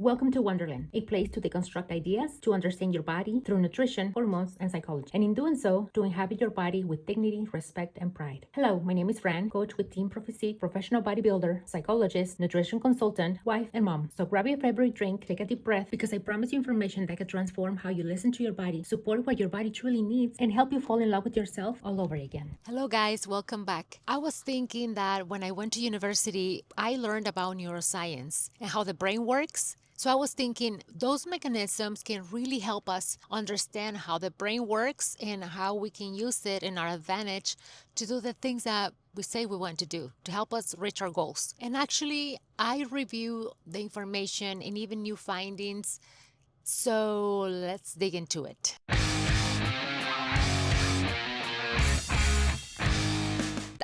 Welcome to Wonderland, a place to deconstruct ideas to understand your body through nutrition, hormones, and psychology. And in doing so, to inhabit your body with dignity, respect, and pride. Hello, my name is Fran, coach with Team Prophecy, professional bodybuilder, psychologist, nutrition consultant, wife, and mom. So grab your favorite drink, take a deep breath, because I promise you information that can transform how you listen to your body, support what your body truly needs, and help you fall in love with yourself all over again. Hello, guys. Welcome back. I was thinking that when I went to university, I learned about neuroscience and how the brain works. So I was thinking those mechanisms can really help us understand how the brain works and how we can use it in our advantage to do the things that we say we want to do to help us reach our goals. And actually, I review the information and even new findings. So let's dig into it.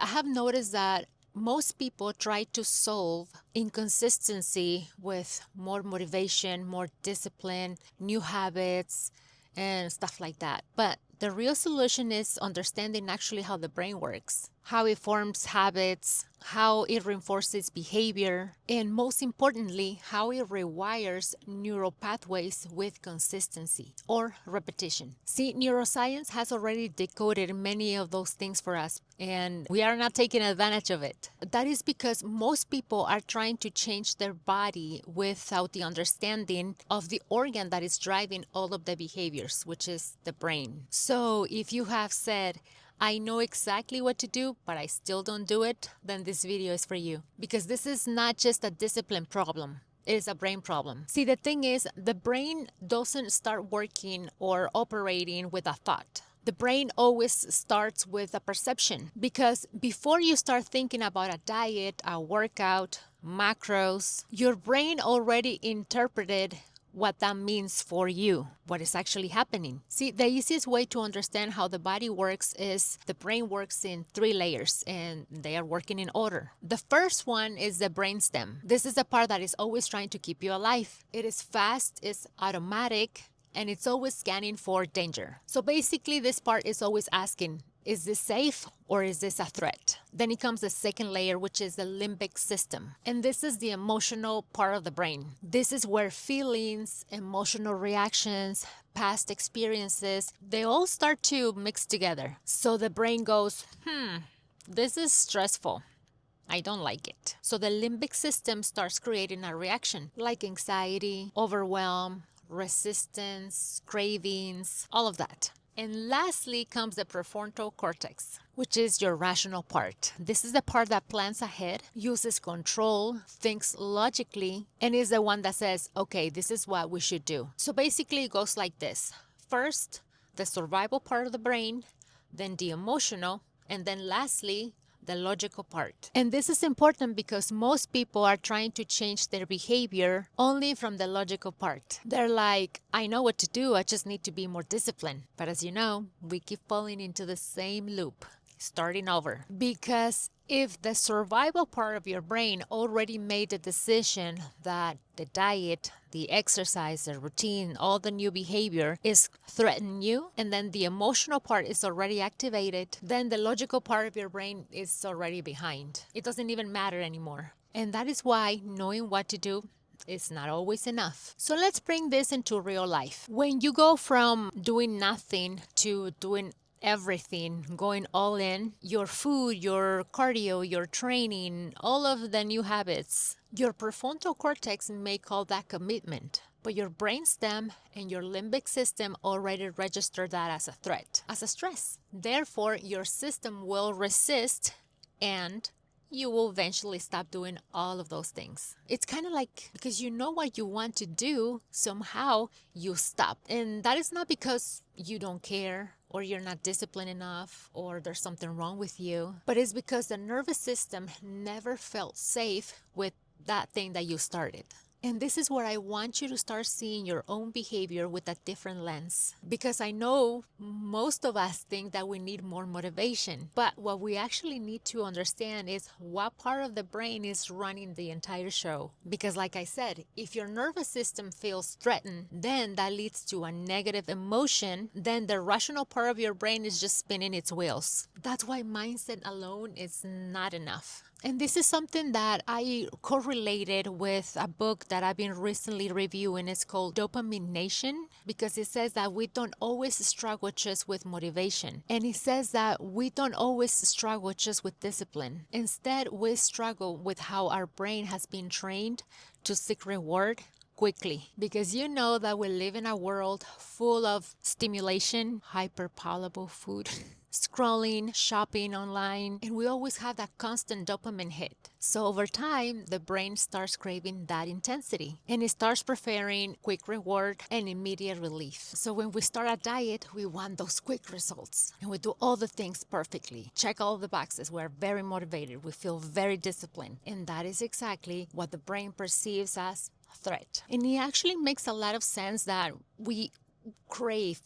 I have noticed that most people try to solve inconsistency with more motivation, more discipline, new habits, and stuff like that. But the real solution is understanding actually how the brain works, how it forms habits, how it reinforces behavior, and most importantly, how it rewires neural pathways with consistency or repetition. See, neuroscience has already decoded many of those things for us, and we are not taking advantage of it. That is because most people are trying to change their body without the understanding of the organ that is driving all of the behaviors, which is the brain. So if you have said, I know exactly what to do, but I still don't do it, then this video is for you. Because this is not just a discipline problem. It is a brain problem. See, the thing is, the brain doesn't start working or operating with a thought. The brain always starts with a perception, because before you start thinking about a diet, a workout, macros, your brain already interpreted what that means for you, what is actually happening. See, the easiest way to understand how the body works is the brain works in 3 layers, and they are working in order. The first one is the brainstem. This is the part that is always trying to keep you alive. It is fast, it's automatic, and it's always scanning for danger. So basically, this part is always asking, is this safe or is this a threat? Then it comes the second layer, which is the limbic system. And this is the emotional part of the brain. This is where feelings, emotional reactions, past experiences, they all start to mix together. So the brain goes, this is stressful. I don't like it. So the limbic system starts creating a reaction like anxiety, overwhelm, resistance, cravings, all of that. And lastly comes the prefrontal cortex, which is your rational part. This is the part that plans ahead, uses control, thinks logically, and is the one that says, okay, this is what we should do. So basically it goes like this. First, the survival part of the brain, then the emotional, and then lastly, the logical part. And this is important because most people are trying to change their behavior only from the logical part. They're like, I know what to do, I just need to be more disciplined. But as you know, we keep falling into the same loop, starting over. Because if the survival part of your brain already made the decision that the diet, the exercise, the routine, all the new behavior is threatening you, and then the emotional part is already activated, then the logical part of your brain is already behind. It doesn't even matter anymore. And that is why knowing what to do is not always enough. So let's bring this into real life. When you go from doing nothing to doing everything, going all in, your food, your cardio, your training, all of the new habits, your prefrontal cortex may call that commitment, but your brainstem and your limbic system already register that as a threat, as a stress. Therefore, your system will resist and you will eventually stop doing all of those things. It's kind of like because you know what you want to do, somehow you stop. And that is not because you don't care or you're not disciplined enough or there's something wrong with you, but it's because the nervous system never felt safe with that thing that you started. And this is where I want you to start seeing your own behavior with a different lens. Because I know most of us think that we need more motivation. But what we actually need to understand is what part of the brain is running the entire show. Because like I said, if your nervous system feels threatened, then that leads to a negative emotion. Then the rational part of your brain is just spinning its wheels. That's why mindset alone is not enough. And this is something that I correlated with a book that I've been recently reviewing. It's called Dopamine Nation, because it says that we don't always struggle just with motivation. And it says that we don't always struggle just with discipline. Instead, we struggle with how our brain has been trained to seek reward quickly, because you know that we live in a world full of stimulation, hyperpalatable food, scrolling, shopping online, and we always have that constant dopamine hit. So over time, the brain starts craving that intensity and it starts preferring quick reward and immediate relief. So when we start a diet, we want those quick results and we do all the things perfectly, check all the boxes. We're very motivated, we feel very disciplined, and that is exactly what the brain perceives as threat. And it actually makes a lot of sense that we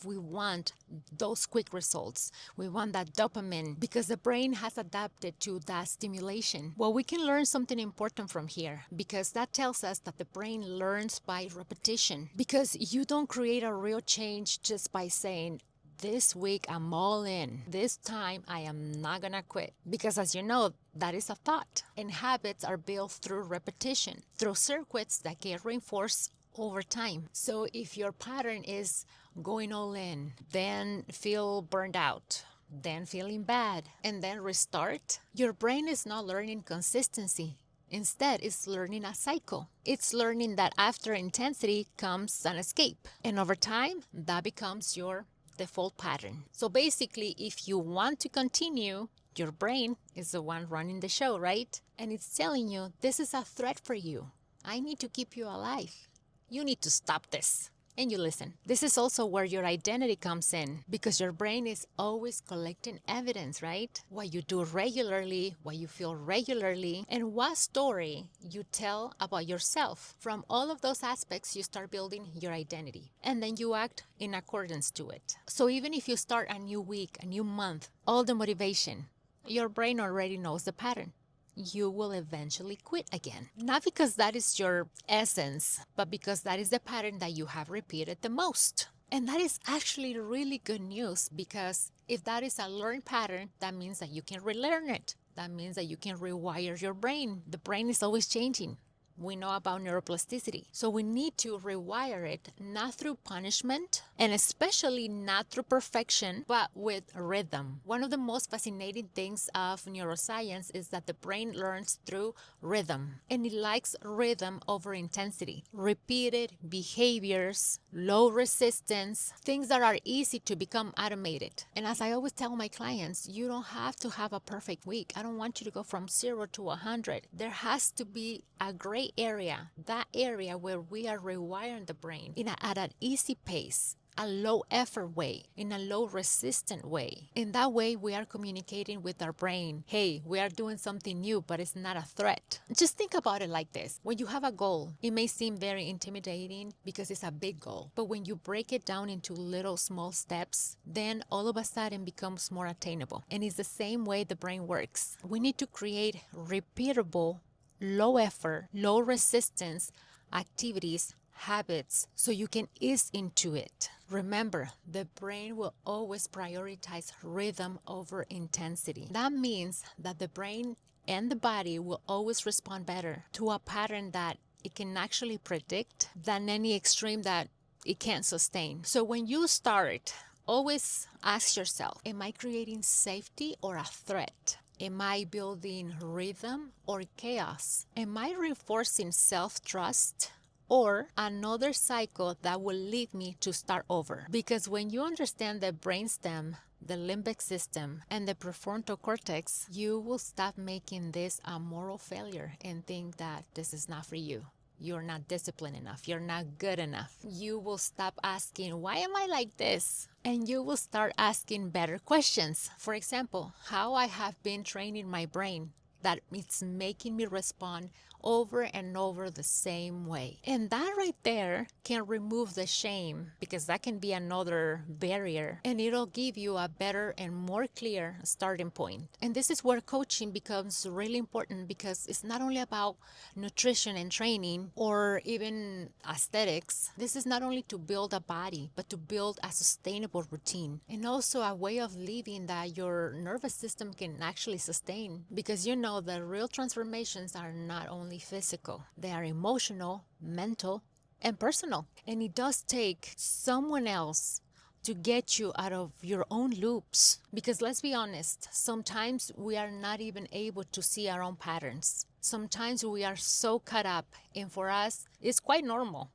want those quick results. We want that dopamine because the brain has adapted to that stimulation. Well, we can learn something important from here, because that tells us that the brain learns by repetition, because you don't create a real change just by saying, this week I'm all in. This time I am not gonna quit. Because as you know, that is a thought. And habits are built through repetition, through circuits that get reinforced over time. So if your pattern is going all in, then feel burned out, then feeling bad, and then restart, your brain is not learning consistency. Instead, it's learning a cycle. It's learning that after intensity comes an escape. And over time, that becomes your default pattern. So basically, if you want to continue, your brain is the one running the show, right? And it's telling you, this is a threat for you. I need to keep you alive. You need to stop this. And you listen. This is also where your identity comes in, because your brain is always collecting evidence, right? What you do regularly, what you feel regularly, and what story you tell about yourself. From all of those aspects, you start building your identity, and then you act in accordance to it. So even if you start a new week, a new month, all the motivation, your brain already knows the pattern. You will eventually quit again. Not because that is your essence, but because that is the pattern that you have repeated the most. And that is actually really good news, because if that is a learned pattern, that means that you can relearn it. That means that you can rewire your brain. The brain is always changing. We know about neuroplasticity. So we need to rewire it, not through punishment, and especially not through perfection, but with rhythm. One of the most fascinating things of neuroscience is that the brain learns through rhythm, and it likes rhythm over intensity. Repeated behaviors, low resistance, things that are easy to become automated. And as I always tell my clients, you don't have to have a perfect week. I don't want you to go from 0 to 100. There has to be a gray area, that area where we are rewiring the brain at an easy pace, a low effort way, in a low resistant way. In that way, we are communicating with our brain, hey, we are doing something new, but it's not a threat. Just think about it like this. When you have a goal, it may seem very intimidating because it's a big goal. But when you break it down into little small steps, then all of a sudden becomes more attainable. And it's the same way the brain works. We need to create repeatable, low effort, low resistance activities, habits, so you can ease into it. Remember, the brain will always prioritize rhythm over intensity. That means that the brain and the body will always respond better to a pattern that it can actually predict than any extreme that it can't sustain. So when you start, always ask yourself, am I creating safety or a threat? Am I building rhythm or chaos? Am I reinforcing self-trust or another cycle that will lead me to start over? Because when you understand the brainstem, the limbic system, and the prefrontal cortex, you will stop making this a moral failure and think that this is not for you. You're not disciplined enough. You're not good enough. You will stop asking, why am I like this? And you will start asking better questions. For example, how I have been training my brain that it's making me respond over and over the same way. And that right there can remove the shame, because that can be another barrier, and it'll give you a better and more clear starting point. And this is where coaching becomes really important, because it's not only about nutrition and training or even aesthetics. This is not only to build a body, but to build a sustainable routine, and also a way of living that your nervous system can actually sustain. Because the real transformations are not only physical, they are emotional, mental, and personal. And it does take someone else to get you out of your own loops. Because let's be honest, sometimes we are not even able to see our own patterns. Sometimes we are so caught up, and for us, it's quite normal.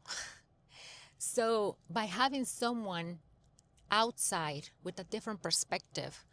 So by having someone outside with a different perspective,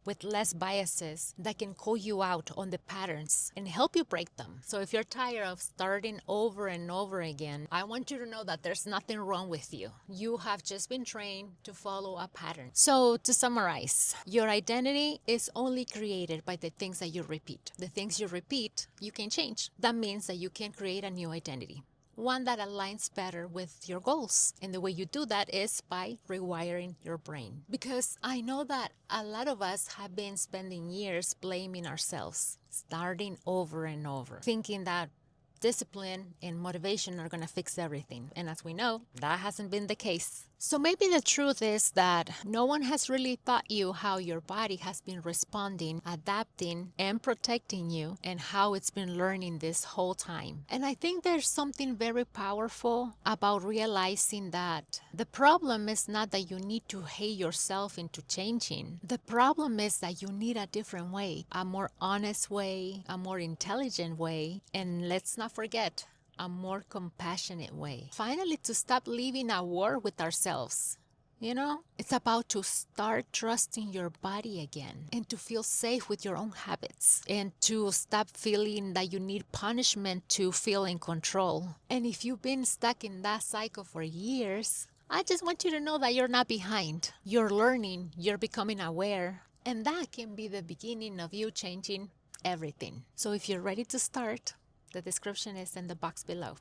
with less biases, that can call you out on the patterns and help you break them. So if you're tired of starting over and over again, I want you to know that there's nothing wrong with you. You have just been trained to follow a pattern. So to summarize, your identity is only created by the things that you repeat. The things you repeat, you can change. That means that you can create a new identity, one that aligns better with your goals. And the way you do that is by rewiring your brain. Because I know that a lot of us have been spending years blaming ourselves, starting over and over, thinking that discipline and motivation are going to fix everything. And as we know, that hasn't been the case. So maybe the truth is that no one has really taught you how your body has been responding, adapting, and protecting you, and how it's been learning this whole time. And I think there's something very powerful about realizing that the problem is not that you need to hate yourself into changing. The problem is that you need a different way, a more honest way, a more intelligent way, and let's not forget, a more compassionate way. Finally, to stop living at war with ourselves. It's about to start trusting your body again, and to feel safe with your own habits, and to stop feeling that you need punishment to feel in control. And if you've been stuck in that cycle for years, I just want you to know that you're not behind. You're learning, you're becoming aware, and that can be the beginning of you changing everything. So if you're ready to start, the description is in the box below.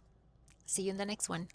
See you in the next one.